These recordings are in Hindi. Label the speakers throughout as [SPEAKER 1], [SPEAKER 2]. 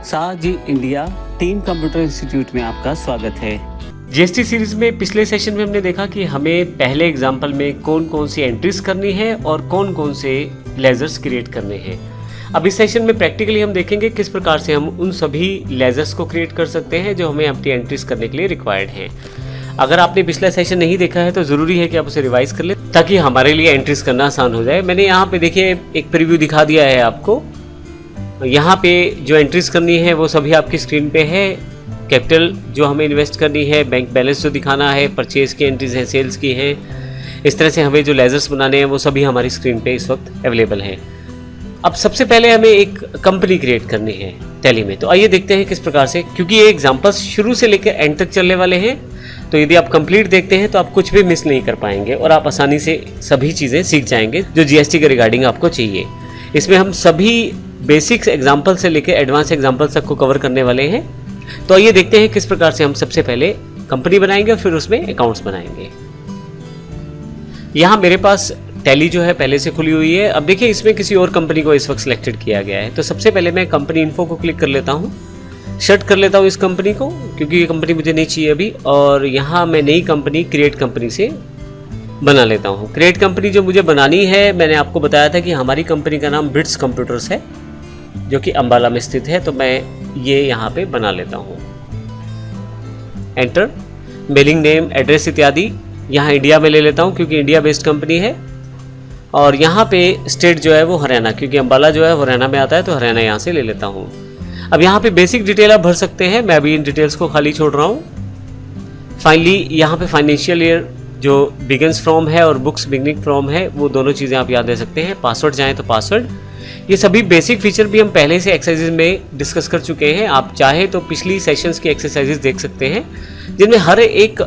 [SPEAKER 1] साजी इंडिया टीम कंप्यूटर इंस्टीट्यूट में आपका स्वागत है।
[SPEAKER 2] जीएसटी सीरीज में पिछले सेशन में हमने देखा कि हमें पहले एग्जाम्पल में कौन कौन सी एंट्रीज करनी है और कौन कौन से लेजर्स क्रिएट करने हैं। अब इस सेशन में प्रैक्टिकली हम देखेंगे किस प्रकार से हम उन सभी लेजर्स को क्रिएट कर सकते हैं जो हमें अपनी एंट्रीज करने के लिए रिक्वायर्ड हैं। अगर आपने पिछला सेशन नहीं देखा है तो ज़रूरी है कि आप उसे रिवाइज कर लें ताकि हमारे लिए एंट्रीज करना आसान हो जाए। मैंने यहाँ पे देखिए एक प्रीव्यू दिखा दिया है आपको। यहाँ पे जो एंट्रीज करनी है वो सभी आपकी स्क्रीन पे है। कैपिटल जो हमें इन्वेस्ट करनी है, बैंक बैलेंस जो दिखाना है, परचेज की एंट्रीज हैं, सेल्स की हैं, इस तरह से हमें जो लेजर्स बनाने हैं वो सभी हमारी स्क्रीन पे इस वक्त अवेलेबल हैं। अब सबसे पहले हमें एक कंपनी क्रिएट करनी है टैली में। तो आइए देखते हैं किस प्रकार से, क्योंकि ये एग्जाम्पल्स शुरू से लेकर एंड तक चलने वाले हैं। तो यदि आप कंप्लीट देखते हैं तो आप कुछ भी मिस नहीं कर पाएंगे और आप आसानी से सभी चीज़ें सीख जाएंगे जो जीएसटी के रिगार्डिंग आपको चाहिए। इसमें हम सभी बेसिक्स एग्जाम्पल से लेकर एडवांस एग्जाम्पल तक को कवर करने वाले हैं। तो आइए देखते हैं किस प्रकार से हम सबसे पहले कंपनी बनाएंगे और फिर उसमें अकाउंट्स बनाएंगे। यहाँ मेरे पास टैली जो है पहले से खुली हुई है। अब देखिए इसमें किसी और कंपनी को इस वक्त सिलेक्टेड किया गया है। तो सबसे पहले मैं कंपनी इन्फो को क्लिक कर लेता हूँ, शट कर लेता हूँ इस कंपनी को, क्योंकि ये कंपनी मुझे नहीं चाहिए अभी। और यहाँ मैं नई कंपनी क्रिएट कंपनी से बना लेता हूँ। क्रिएट कंपनी जो मुझे बनानी है, मैंने आपको बताया था कि हमारी कंपनी का नाम बिट्स कंप्यूटर्स है जो कि अंबाला में स्थित है। तो मैं ये यहाँ पे बना लेता हूँ। एंटर, मेलिंग नेम, एड्रेस इत्यादि यहाँ इंडिया में ले लेता हूँ क्योंकि इंडिया बेस्ड कंपनी है। और यहाँ पे स्टेट जो है वो हरियाणा, क्योंकि अंबाला जो है हरियाणा में आता है तो हरियाणा यहाँ से ले लेता हूँ। अब यहाँ पे बेसिक डिटेल आप भर सकते हैं, मैं अभी इन डिटेल्स को खाली छोड़ रहा हूँ। फाइनली यहाँ पे फाइनेंशियल ईयर जो बिगिंस फ्रॉम है और बुक्स बिगनिंग फ्रॉम है, वो दोनों चीज़ें आप याद दे सकते हैं। पासवर्ड चाहें तो पासवर्ड, ये सभी बेसिक फीचर भी हम पहले से एक्सरसाइजेज में डिस्कस कर चुके हैं। आप चाहे तो पिछली सेशंस की एक्सरसाइजेज देख सकते हैं जिनमें हर एक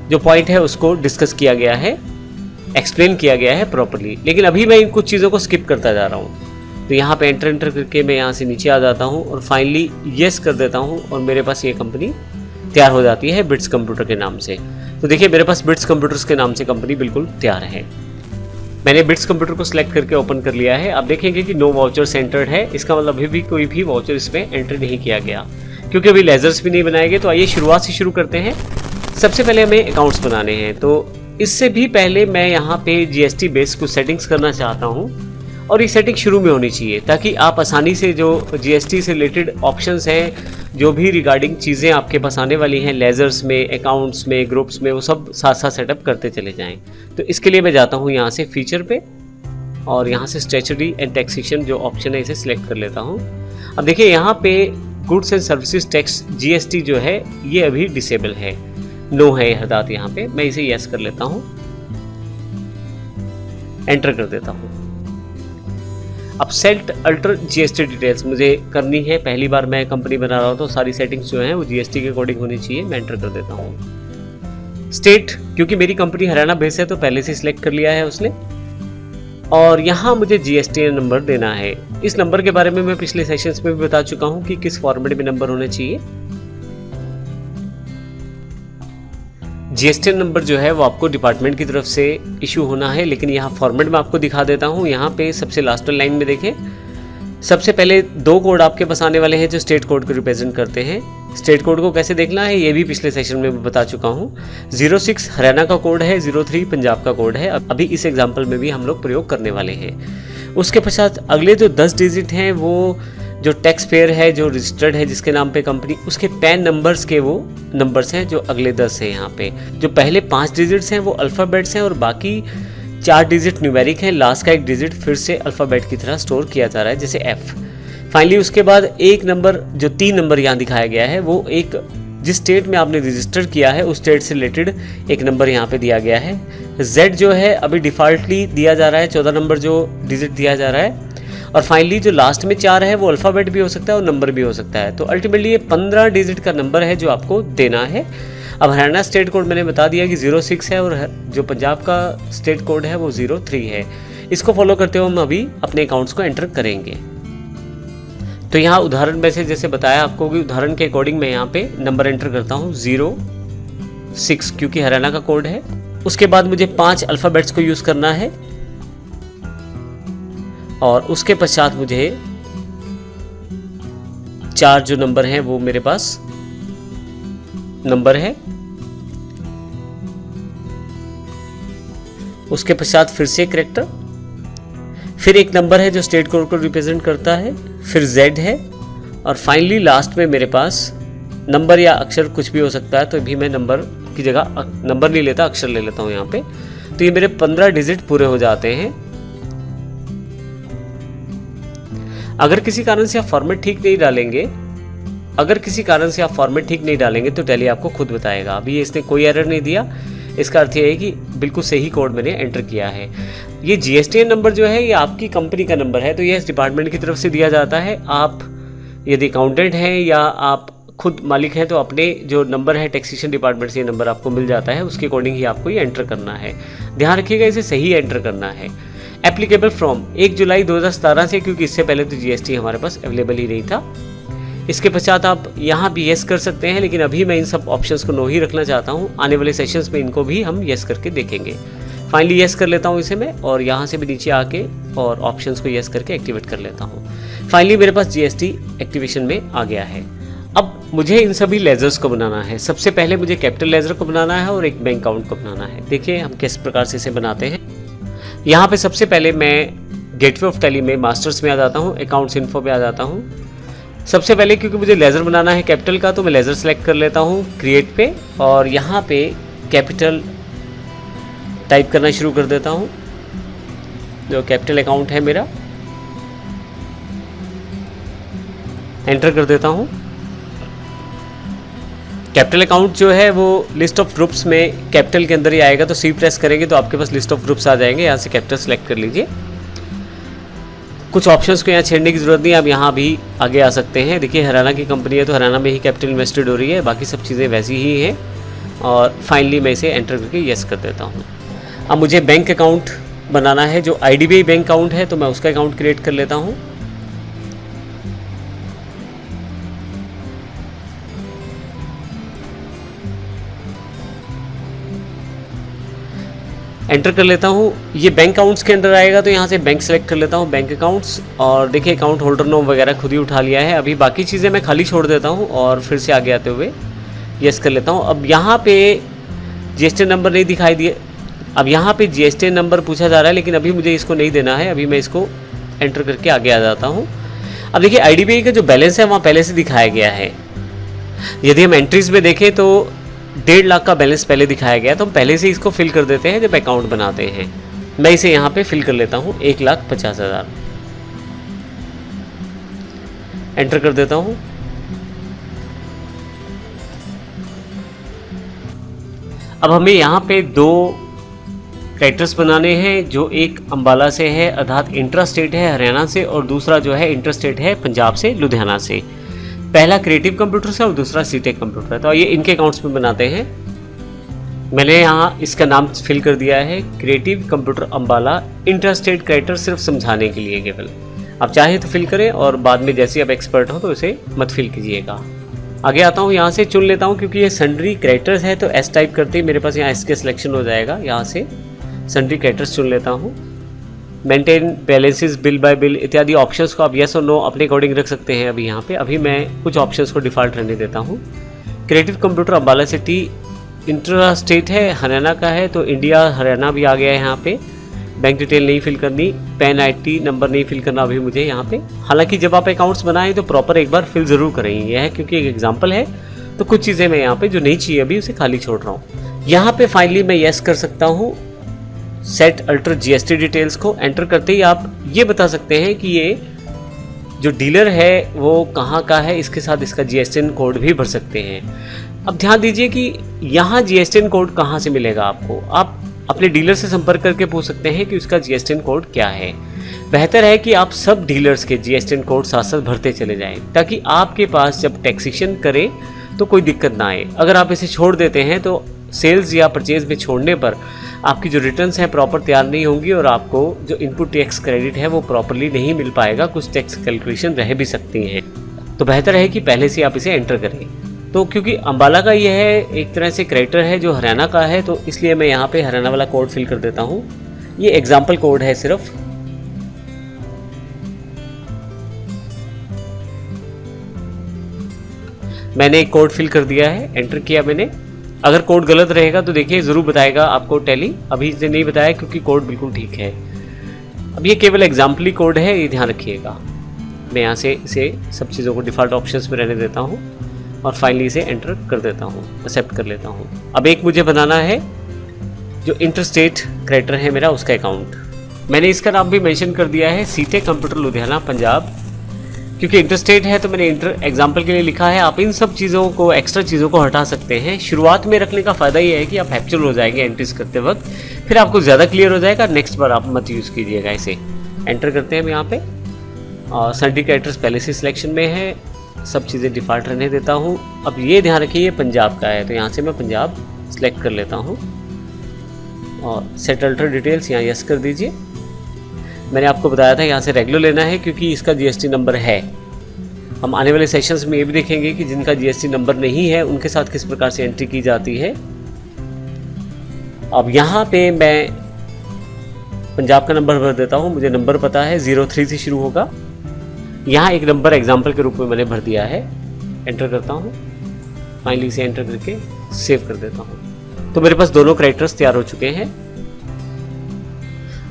[SPEAKER 2] जो पॉइंट है उसको डिस्कस किया गया है, एक्सप्लेन किया गया है प्रॉपर्ली। लेकिन अभी मैं इन कुछ चीज़ों को स्किप करता जा रहा हूँ। तो यहाँ पे एंटर करके मैं यहाँ से नीचे आ जाता हूँ और फाइनली येस कर देता हूँ और मेरे पास ये कंपनी तैयार हो जाती है बिट्स कंप्यूटर के नाम से। तो देखिए मेरे पास बिट्स कंप्यूटर्स के नाम से कंपनी बिल्कुल तैयार है। मैंने बिट्स कंप्यूटर को सिलेक्ट करके ओपन कर लिया है। आप देखेंगे कि नो वाउचर्स एंटर्ड है। इसका मतलब अभी भी कोई भी वाउचर इसमें एंटर नहीं किया गया क्योंकि अभी लेजर्स भी नहीं बनाए गए। तो आइए शुरुआत से शुरू करते हैं। सबसे पहले हमें अकाउंट्स बनाने हैं। तो इससे भी पहले मैं यहाँ पे जीएसटी बेस कुछ सेटिंग्स करना चाहता हूँ और ये सेटिंग शुरू में होनी चाहिए ताकि आप आसानी से जो जीएसटी से रिलेटेड ऑप्शंस हैं, जो भी रिगार्डिंग चीज़ें आपके पास आने वाली हैं लेजर्स में, अकाउंट्स में, ग्रुप्स में, वो सब साथ साथ सेटअप करते चले जाएं। तो इसके लिए मैं जाता हूँ यहाँ से फीचर पे और यहाँ से स्टैट्यूटरी एंड टैक्सेशन जो ऑप्शन है इसे सिलेक्ट कर लेता हूँ। अब देखिए यहाँ पे goods and services tax GST जो है ये अभी डिसेबल है, नो है हरदात। यहाँ पे मैं इसे यस कर लेता हूँ, एंटर कर देता हूँ। अब सेट अल्टर जीएसटी डिटेल्स मुझे करनी है। पहली बार मैं कंपनी बना रहा हूँ तो सारी सेटिंग्स जो हैं वो जीएसटी के अकॉर्डिंग होनी चाहिए। मैं एंटर कर देता हूँ। स्टेट, क्योंकि मेरी कंपनी हरियाणा बेस है तो पहले से सिलेक्ट कर लिया है उसने। और यहाँ मुझे जीएसटी नंबर देना है। इस नंबर के बारे में मैं पिछले सेशंस में भी बता चुका हूँ कि किस फॉर्मेट में नंबर होने चाहिए। जीएसटी नंबर जो है वो आपको डिपार्टमेंट की तरफ से इशू होना है, लेकिन यहाँ फॉर्मेट में आपको दिखा देता हूँ। यहाँ पे सबसे लास्ट लाइन में देखें, सबसे पहले दो कोड आपके पास आने वाले हैं जो स्टेट कोड को रिप्रेजेंट करते हैं। स्टेट कोड को कैसे देखना है ये भी पिछले सेशन में बता चुका हूँ। 06 हरियाणा का कोड है, 03 पंजाब का कोड है। अभी इस एग्जाम्पल में भी हम लोग प्रयोग करने वाले हैं। उसके पश्चात अगले जो 10 डिजिट हैं वो जो टैक्स पेयर है, जो रजिस्टर्ड है जिसके नाम पे कंपनी, उसके पैन नंबर्स के वो नंबर्स हैं जो अगले 10 हैं। यहाँ पे जो पहले 5 डिजिट्स हैं वो अल्फ़ाबेट्स हैं और बाकी 4 डिजिट न्यूमेरिक हैं। लास्ट का एक डिजिट फिर से अल्फ़ाबेट की तरह स्टोर किया जा रहा है जैसे F। फाइनली उसके बाद एक नंबर, जो 3 नंबर यहाँ दिखाया गया है, वो एक जिस स्टेट में आपने रजिस्टर किया है उस स्टेट से रिलेटेड एक नंबर यहाँ पे दिया गया है। Z जो है अभी डिफ़ॉल्टली दिया जा रहा है, 14 नंबर जो डिजिट दिया जा रहा है। और फाइनली जो लास्ट में 4 है वो अल्फ़ाबेट भी हो सकता है और नंबर भी हो सकता है। तो अल्टीमेटली ये 15 डिजिट का नंबर है जो आपको देना है। अब हरियाणा स्टेट कोड मैंने बता दिया कि 06 है और जो पंजाब का स्टेट कोड है वो 03 है। इसको फॉलो करते हुए हम अभी अपने अकाउंट्स को एंटर करेंगे। तो यहाँ उदाहरण में से जैसे बताया आपको कि उदाहरण के अकॉर्डिंग मैं यहाँ पे नंबर एंटर करता हूँ 06 क्योंकि हरियाणा का कोड है। उसके बाद मुझे 5 अल्फ़ाबेट्स को यूज़ करना है और उसके पश्चात मुझे 4 जो नंबर हैं वो मेरे पास नंबर है। उसके पश्चात फिर से कैरेक्टर, फिर एक नंबर है जो स्टेट कोड को रिप्रेजेंट करता है, फिर Z है, और फाइनली लास्ट में मेरे पास नंबर या अक्षर कुछ भी हो सकता है, तो भी मैं नंबर की जगह नंबर नहीं लेता, अक्षर ले लेता हूँ यहाँ पे। तो ये मेरे 15 डिजिट पूरे हो जाते हैं। अगर किसी कारण से आप फॉर्मेट ठीक नहीं डालेंगे तो टैली आपको खुद बताएगा। अभी इसने कोई एरर नहीं दिया, इसका अर्थ ये है कि बिल्कुल सही कोड मैंने एंटर किया है। ये GSTN नंबर जो है ये आपकी कंपनी का नंबर है, तो ये इस डिपार्टमेंट की तरफ से दिया जाता है। आप यदि अकाउंटेंट हैं या आप खुद मालिक हैं तो अपने जो नंबर है टैक्सेशन डिपार्टमेंट से ये नंबर आपको मिल जाता है, उसके अकॉर्डिंग ही आपको ये एंटर करना है। ध्यान रखिएगा, इसे सही एंटर करना है। एप्लीकेबल फ्रॉम 1 जुलाई 2017 से, क्योंकि इससे पहले तो GST हमारे पास अवेलेबल ही नहीं था। इसके पश्चात आप यहाँ भी येस कर सकते हैं, लेकिन अभी मैं इन सब ऑप्शंस को नो ही रखना चाहता हूँ। आने वाले सेशंस में इनको भी हम येस करके देखेंगे। फाइनली येस कर लेता हूँ इसे मैं, और यहाँ से भी नीचे आके और ऑप्शंस को येस करके एक्टिवेट कर लेता हूँ। फाइनली मेरे पास GST एक्टिवेशन में आ गया है। अब मुझे इन सभी लेजर्स को बनाना है। सबसे पहले मुझे कैपिटल लेजर को बनाना है और एक बैंक अकाउंट को बनाना है। देखिए हम किस प्रकार से इसे बनाते हैं। यहाँ पे सबसे पहले मैं गेटवे ऑफ टैली में मास्टर्स में आ जाता हूँ, अकाउंट्स इन्फो पे आ जाता हूँ। सबसे पहले क्योंकि मुझे लेज़र बनाना है कैपिटल का, तो मैं लेज़र सेलेक्ट कर लेता हूँ क्रिएट पे, और यहाँ पे कैपिटल टाइप करना शुरू कर देता हूँ। जो कैपिटल अकाउंट है मेरा, एंटर कर देता हूँ। कैपिटल अकाउंट जो है वो लिस्ट ऑफ ग्रुप्स में कैपिटल के अंदर ही आएगा, तो सी प्रेस करेंगे तो आपके पास लिस्ट ऑफ ग्रुप्स आ जाएंगे। यहाँ से कैपिटल सेलेक्ट कर लीजिए। कुछ ऑप्शंस को यहाँ छेड़ने की ज़रूरत नहीं, आप यहाँ भी आगे आ सकते हैं। देखिए हरियाणा की कंपनी है तो हरियाणा में ही कैपिटल इन्वेस्टेड हो रही है, बाकी सब चीज़ें वैसी ही हैं। और फाइनली मैं इसे एंटर करके येस कर देता हूँ। अब मुझे बैंक अकाउंट बनाना है, जो IDBI बैंक अकाउंट है, तो मैं उसका अकाउंट क्रिएट कर लेता हूँ। एंटर कर लेता हूँ। ये बैंक अकाउंट्स के अंदर आएगा, तो यहाँ से बैंक सेलेक्ट कर लेता हूँ, बैंक अकाउंट्स। और देखिए अकाउंट होल्डर नाम वगैरह खुद ही उठा लिया है। अभी बाकी चीज़ें मैं खाली छोड़ देता हूँ और फिर से आगे आते हुए येस कर लेता हूँ। अब यहाँ पे GSTN नंबर नहीं दिखाई दिए। अब यहाँ पे GSTN नंबर पूछा जा रहा है, लेकिन अभी मुझे इसको नहीं देना है। अभी मैं इसको एंटर करके आगे आ जाता हूँ। अब देखिए IDBI का जो बैलेंस है वहाँ पहले से दिखाया गया है। यदि हम एंट्रीज में देखें तो 1.5 लाख का बैलेंस पहले दिखाया गया, तो हम पहले से इसको फिल कर देते हैं जब अकाउंट बनाते हैं। मैं इसे यहाँ पे फिल कर लेता हूँ 1,50,000, एंटर कर देता हूँ। अब हमें यहाँ पे 2 कैरेक्टर्स बनाने हैं, जो एक अंबाला से है अर्थात इंट्रा स्टेट है हरियाणा से, और दूसरा जो है इंटर स्टेट है पंजाब से लुधियाना से। पहला क्रिएटिव कंप्यूटर से और दूसरा सीटेक कंप्यूटर है। तो ये इनके अकाउंट्स में बनाते हैं। मैंने यहाँ इसका नाम फिल कर दिया है creative computer Ambala inter state character, सिर्फ समझाने के लिए केवल। आप चाहे तो फिल करें और बाद में जैसे आप एक्सपर्ट हो तो इसे मत फिल कीजिएगा। आगे आता हूँ, यहाँ से चुन लेता हूँ क्योंकि ये सन्ड्री कैरेक्टर्स है, तो S टाइप करते ही मेरे पास यहाँ S के सिलेक्शन हो जाएगा। यहाँ से सन्ड्री कैरेक्टर्स चुन लेता हूँ। Maintain balances, bill bye bill इत्यादि ऑप्शंस को आप येस और नो अपने अकॉर्डिंग रख सकते हैं। अभी यहाँ पे अभी मैं कुछ ऑप्शंस को डिफ़ॉल्ट रहने देता हूँ। Creative computer Ambala city intra state है, हरियाणा का है, तो इंडिया हरियाणा भी आ गया है यहाँ पे। बैंक डिटेल नहीं फिल करनी, पैन IT नंबर नहीं फिल करना अभी मुझे यहाँ पे। हालांकि जब आप अकाउंट्स बनाएं तो प्रॉपर एक बार फिल ज़रूर करें। यह है क्योंकि एक एग्जाम्पल है, तो कुछ चीज़ें मैं यहाँ पे जो नहीं चाहिए अभी उसे खाली छोड़ रहा हूँ। यहाँ पे फाइनली मैं येस कर सकता हूँ। सेट अल्टर GST डिटेल्स को एंटर करते ही आप ये बता सकते हैं कि ये जो डीलर है वो कहाँ का है, इसके साथ इसका GSTN कोड भी भर सकते हैं। अब ध्यान दीजिए कि यहाँ GSTN कोड कहाँ से मिलेगा आपको। आप अपने डीलर से संपर्क करके पूछ सकते हैं कि उसका GSTN कोड क्या है। बेहतर है कि आप सब डीलर्स के GSTN कोड साथ साथ भरते चले जाएं, ताकि आपके पास जब टैक्सेशन करें तो कोई दिक्कत ना आए। अगर आप इसे छोड़ देते हैं तो सेल्स या परचेज में छोड़ने पर आपकी जो रिटर्न्स हैं प्रॉपर तैयार नहीं होंगी और आपको जो इनपुट टैक्स क्रेडिट है वो प्रॉपरली नहीं मिल पाएगा। कुछ टैक्स कैलकुलेशन रह भी सकती हैं, तो बेहतर है कि पहले से आप इसे एंटर करें। तो क्योंकि अंबाला का ये है एक तरह से कैरेक्टर है जो हरियाणा का है, तो इसलिए मैं यहाँ पे हरियाणा वाला कोड फिल कर देता हूँ। ये एग्जाम्पल कोड है सिर्फ। मैंने एक कोड फिल कर दिया है, एंटर किया मैंने। अगर कोड गलत रहेगा तो देखिए ज़रूर बताएगा आपको टैली, अभी से नहीं बताया क्योंकि कोड बिल्कुल ठीक है। अब ये केवल एग्जाम्पली कोड है, ये ध्यान रखिएगा। मैं यहाँ से इसे सब चीज़ों को डिफ़ॉल्ट ऑप्शंस में रहने देता हूँ और फाइनली इसे एंटर कर देता हूँ, एक्सेप्ट कर लेता हूँ। अब एक मुझे बनाना है जो इंटरस्टेट क्रेडिटर है मेरा, उसका अकाउंट। मैंने इसका नाम भी मेंशन कर दिया है सीटे कंप्यूटर लुधियाना पंजाब, क्योंकि इंटरस्टेट है तो मैंने इंटर एग्जाम्पल के लिए लिखा है। आप इन सब चीज़ों को, एक्स्ट्रा चीज़ों को हटा सकते हैं। शुरुआत में रखने का फ़ायदा ये है कि आप हैप्चुअल हो जाएंगे एंट्रीज करते वक्त, फिर आपको ज़्यादा क्लियर हो जाएगा। नेक्स्ट बार आप मत यूज़ कीजिएगा इसे। एंटर करते हैं हम यहाँ पे, और सन्डी कैरेक्टर्स पहले से सिलेक्शन में है, सब चीज़ें डिफ़ॉल्ट रहने देता हूँ। अब ये ध्यान रखिए ये पंजाब का है, तो यहाँ से मैं पंजाब सेलेक्ट कर लेता हूँ और सेट अल्टर डिटेल्स यहाँ यस कर दीजिए। मैंने आपको बताया था यहाँ से रेगुलर लेना है क्योंकि इसका जीएसटी नंबर है। हम आने वाले सेशंस में ये भी देखेंगे कि जिनका जीएसटी नंबर नहीं है उनके साथ किस प्रकार से एंट्री की जाती है। अब यहाँ पे मैं पंजाब का नंबर भर देता हूँ, मुझे नंबर पता है 03 से शुरू होगा। यहाँ एक नंबर एग्जाम्पल के रूप में मैंने भर दिया है, एंटर करता हूँ। फाइनली से एंटर करके सेव कर देता हूँ। तो मेरे पास दोनों कैरेक्टर्स तैयार हो चुके हैं।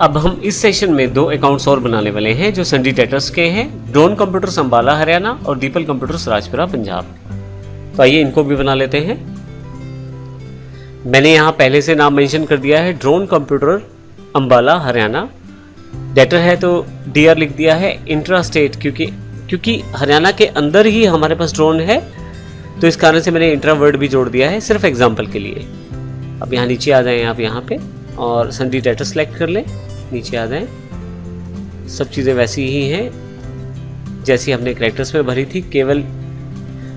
[SPEAKER 2] अब हम इस सेशन में 2 अकाउंट्स और बनाने वाले हैं जो सन्डी डेटर्स के हैं, ड्रोन कंप्यूटर्स अंबाला हरियाणा और दीपल कंप्यूटर्स राजपुरा पंजाब। तो आइए इनको भी बना लेते हैं। मैंने यहाँ पहले से नाम मेंशन कर दिया है, drone computer Ambala Haryana. Debtor है तो डीआर लिख दिया है। इंट्रा स्टेट क्योंकि हरियाणा के अंदर ही हमारे पास ड्रोन है, तो इस कारण से मैंने इंट्रा वर्ड भी जोड़ दिया है सिर्फ एग्जाम्पल के लिए। अब यहाँ नीचे आ जाएं आप यहाँ पे और सन्डी डेटर सेलेक्ट कर लें, नीचे आ जाएं। सब चीज़ें वैसी ही हैं जैसी हमने कैरेक्टर्स में भरी थी, केवल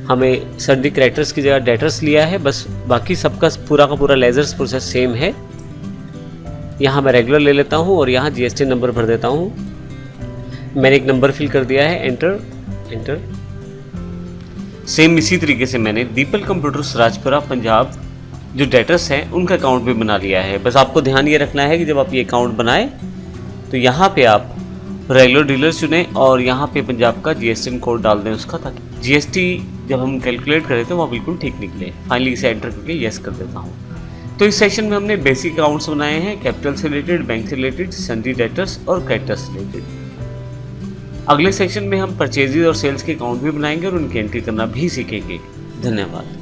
[SPEAKER 2] हमें सन्डी कैरेक्टर्स की जगह डेटर्स लिया है बस। बाकी सबका पूरा का पूरा लेजर्स प्रोसेस सेम है। यहाँ मैं रेगुलर ले लेता हूँ और यहाँ जीएसटी नंबर भर देता हूँ। मैंने एक नंबर फिल कर दिया है, एंटर एंटर। सेम इसी तरीके से मैंने दीपल कंप्यूटर्स राजपुरा पंजाब जो डेटर्स हैं उनका अकाउंट भी बना लिया है। बस आपको ध्यान ये रखना है कि जब आप ये अकाउंट बनाएं तो यहाँ पे आप रेगुलर डीलर चुनें और यहाँ पे पंजाब का जीएसटी कोड डाल दें उसका, ताकि जीएसटी जब हम कैलकुलेट करें तो वह बिल्कुल ठीक निकले। फाइनली इसे एंटर करके यस कर देता हूँ। तो इस सेशन में हमने बेसिक अकाउंट्स बनाए हैं, कैपिटल से रिलेटेड, बैंक से रिलेटेड, सन्डी डेटर्स और क्रेडिटर्स से रिलेटेड। अगले सेशन में हम परचेजेज और सेल्स के अकाउंट भी बनाएंगे और उनकी एंट्री करना भी सीखेंगे। धन्यवाद।